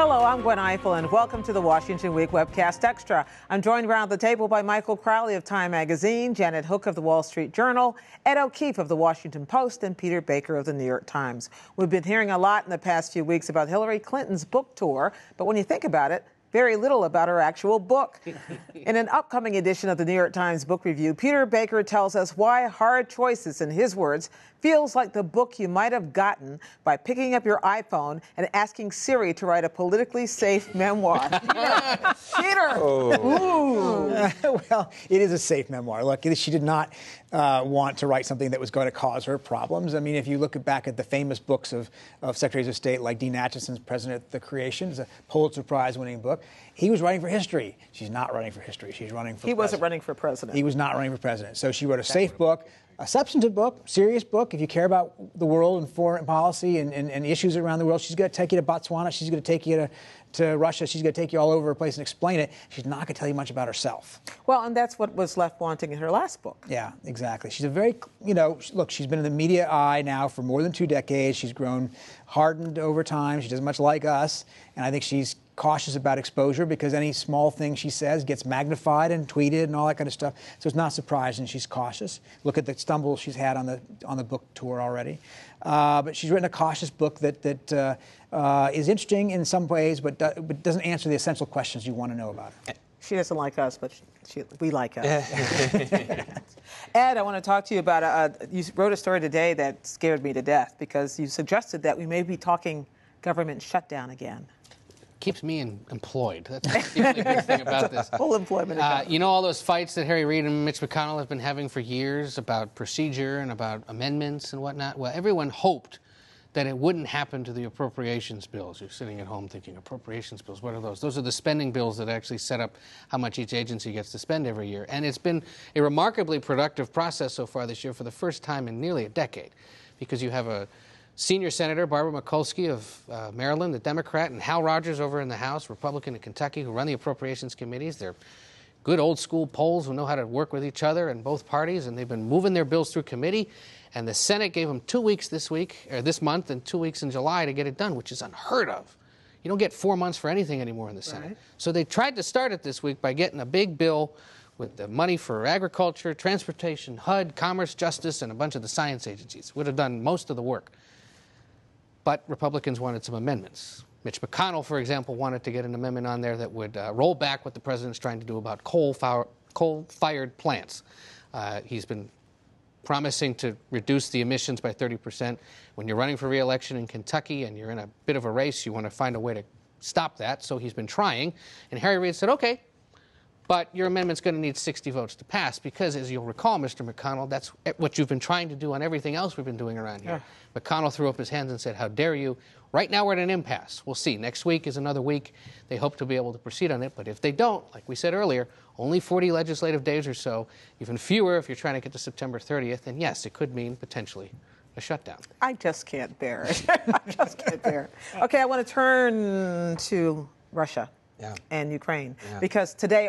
Hello, I'm Gwen Eiffel, and welcome to the Washington Week Webcast Extra. I'm joined around the table by Michael Crowley of TIME Magazine, Janet Hook of the Wall Street Journal, Ed O'Keefe of the Washington Post, and Peter Baker of the New York Times. We've been hearing a lot in the past few weeks about Hillary Clinton's book tour, but when you think about it, very little about her actual book. In an upcoming edition of the New York Times Book Review, Peter Baker tells us why Hard Choices, in his words, feels like the book you might have gotten by picking up your iPhone and asking Siri to write a politically safe memoir. Peter! Oh. Well, it is a safe memoir. Look, she did not want to write something that was going to cause her problems. I mean, if you look back at the famous books of Secretaries of State like Dean Acheson's President of the Creation, it's a Pulitzer Prize-winning book. He was running for history. She's not running for history. She's running for president. He wasn't running for president. He was not running for president. So she wrote a safe book, a substantive book, serious book. If you care about the world and foreign policy and issues around the world, she's going to take you to Botswana. She's going to take you to Russia. She's going to take you all over the place and explain it. She's not going to tell you much about herself. Well, and that's what was left wanting in her last book. Yeah, exactly. She's a very, look, she's been in the media eye now for more than 2 decades. She's grown hardened over time. She doesn't much like us. And I think she's cautious about exposure because any small thing she says gets magnified and tweeted and all that kind of stuff. So it's not surprising she's cautious. Look at the stumbles she's had on the book tour already. But she's written a cautious book that is interesting in some ways, but doesn't answer the essential questions you want to know about her. She doesn't like us, but we like us. Ed, I want to talk to you about, you wrote a story today that scared me to death because you suggested that we may be talking government shutdown again. Keeps me employed. That's the only good thing about this. Full employment. You know all those fights that Harry Reid and Mitch McConnell have been having for years about procedure and about amendments and whatnot? Well, everyone hoped that it wouldn't happen to the appropriations bills. You're sitting at home thinking, appropriations bills, what are those? Those are the spending bills that actually set up how much each agency gets to spend every year. And it's been a remarkably productive process so far this year for the first time in nearly a decade, because you have a senior Senator, Barbara Mikulski of Maryland, the Democrat, and Hal Rogers over in the House, Republican in Kentucky, who run the appropriations committees. They're good old school Poles who know how to work with each other in both parties, and they've been moving their bills through committee. And the Senate gave them 2 weeks this month and 2 weeks in July to get it done, which is unheard of. You don't get 4 months for anything anymore in the Senate. Right. So they tried to start it this week by getting a big bill with the money for agriculture, transportation, HUD, Commerce, Justice, and a bunch of the science agencies. Would have done most of the work. But Republicans wanted some amendments. Mitch McConnell, for example, wanted to get an amendment on there that would roll back what the president's trying to do about coal-fired plants. He's been promising to reduce the emissions by 30%. When you're running for re-election in Kentucky and you're in a bit of a race, you want to find a way to stop that. So he's been trying. And Harry Reid said, okay, but your amendment's going to need 60 votes to pass because, as you'll recall, Mr. McConnell, that's what you've been trying to do on everything else we've been doing around here. Yeah. McConnell threw up his hands and said, how dare you? Right now we're at an impasse. We'll see. Next week is another week. They hope to be able to proceed on it. But if they don't, like we said earlier, only 40 legislative days or so, even fewer if you're trying to get to September 30th, then yes, it could mean potentially a shutdown. I just can't bear it. I just can't bear it. Okay, I want to turn to Russia. Yeah. And Ukraine. Yeah. Because today,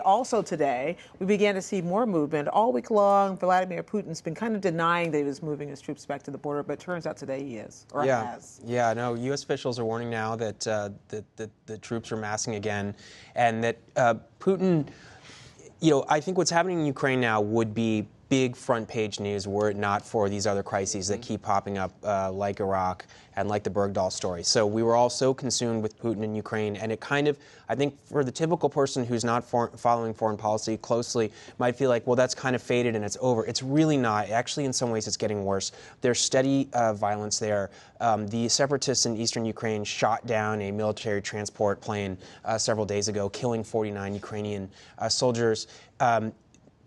we began to see more movement. All week long, Vladimir Putin's been kind of denying that he was moving his troops back to the border, but it turns out today he is, or has. Yeah, no, U.S. officials are warning now that the troops are massing again, and that Putin, I think what's happening in Ukraine now would be big front page news were it not for these other crises that keep popping up like Iraq and like the Bergdahl story. So we were all so consumed with Putin in Ukraine, and it kind of, I think for the typical person who's not following foreign policy closely might feel like, well, that's kind of faded and it's over. It's really not. Actually, in some ways, it's getting worse. There's steady violence there. The separatists in eastern Ukraine shot down a military transport plane several days ago, killing 49 Ukrainian soldiers.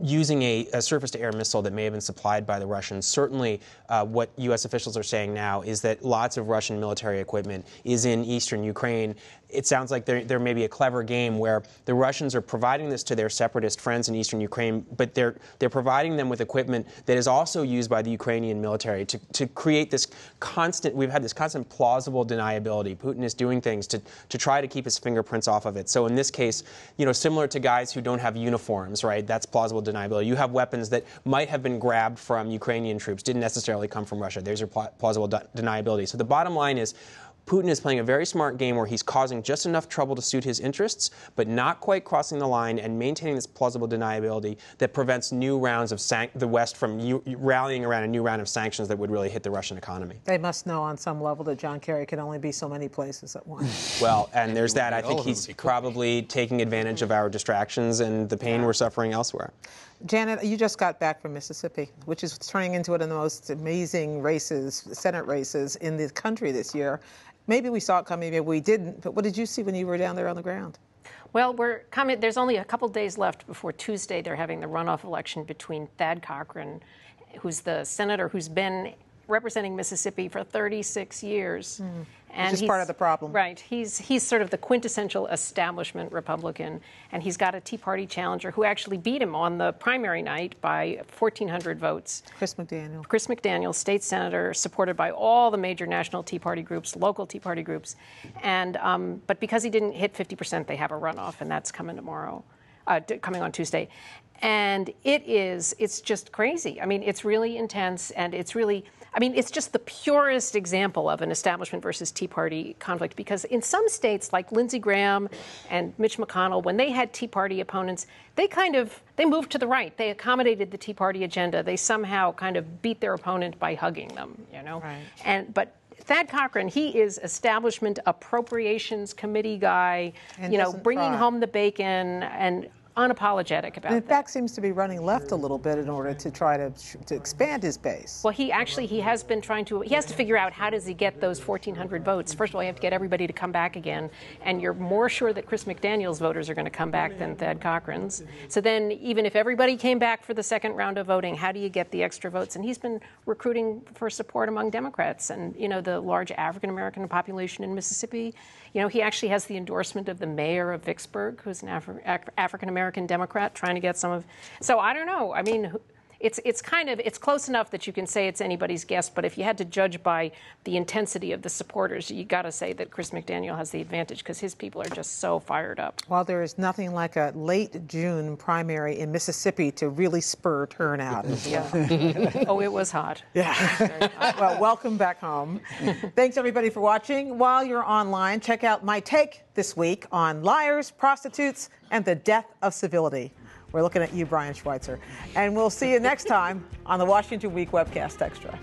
Using a surface-to-air missile that may have been supplied by the Russians. Certainly, what U.S. officials are saying now is that lots of Russian military equipment is in eastern Ukraine. It sounds like there may be a clever game where the Russians are providing this to their separatist friends in eastern Ukraine, but they're providing them with equipment that is also used by the Ukrainian military to create this constant, we've had this constant plausible deniability. Putin is doing things to try to keep his fingerprints off of it. So in this case, similar to guys who don't have uniforms, right, that's plausible deniability. You have weapons that might have been grabbed from Ukrainian troops, didn't necessarily come from Russia. There's your plausible deniability. So the bottom line is, Putin is playing a very smart game where he's causing just enough trouble to suit his interests, but not quite crossing the line and maintaining this plausible deniability that prevents new rounds of the West from rallying around a new round of sanctions that would really hit the Russian economy. They must know on some level that John Kerry can only be so many places at once. Well, and there's that. I think he's probably taking advantage of our distractions and the pain we're suffering elsewhere. Janet, you just got back from Mississippi, which is turning into one of the most amazing races, Senate races in the country this year. Maybe we saw it coming, maybe we didn't, but what did you see when you were down there on the ground? Well, there's only a couple days left before Tuesday. They're having the runoff election between Thad Cochran, who's the senator who's been representing Mississippi for 36 years. And he's part of the problem. Right. He's sort of the quintessential establishment Republican, and he's got a Tea Party challenger who actually beat him on the primary night by 1,400 votes. Chris McDaniel. Chris McDaniel, state senator, supported by all the major national Tea Party groups, local Tea Party groups. And but because he didn't hit 50%, they have a runoff, and that's coming coming on Tuesday. And it's just crazy. I mean, it's really intense, and it's just the purest example of an establishment versus Tea Party conflict, because in some states, like Lindsey Graham and Mitch McConnell, when they had Tea Party opponents, they moved to the right. They accommodated the Tea Party agenda. They somehow kind of beat their opponent by hugging them, you know? Right. But Thad Cochran, he is establishment appropriations committee guy, and bringing home the bacon and unapologetic about it. In fact, seems to be running left a little bit in order to try to expand his base. Well, he has been trying to. He has to figure out how does he get those 1,400 votes. First of all, you have to get everybody to come back again, and you're more sure that Chris McDaniel's voters are going to come back than Thad Cochran's. So then, even if everybody came back for the second round of voting, how do you get the extra votes? And he's been recruiting for support among Democrats, and the large African American population in Mississippi. He actually has the endorsement of the mayor of Vicksburg, who's an African American Democrat, trying to get some of. So I don't know. I mean, it's close enough that you can say it's anybody's guess. But if you had to judge by the intensity of the supporters, you got to say that Chris McDaniel has the advantage because his people are just so fired up. Well, there is nothing like a late June primary in Mississippi to really spur turnout as well. Oh, it was hot. Yeah. Well, welcome back home. Thanks, everybody, for watching. While you're online, check out my take this week on liars, prostitutes, and the death of civility. We're looking at you, Brian Schweitzer. And we'll see you next time on the Washington Week Webcast Extra.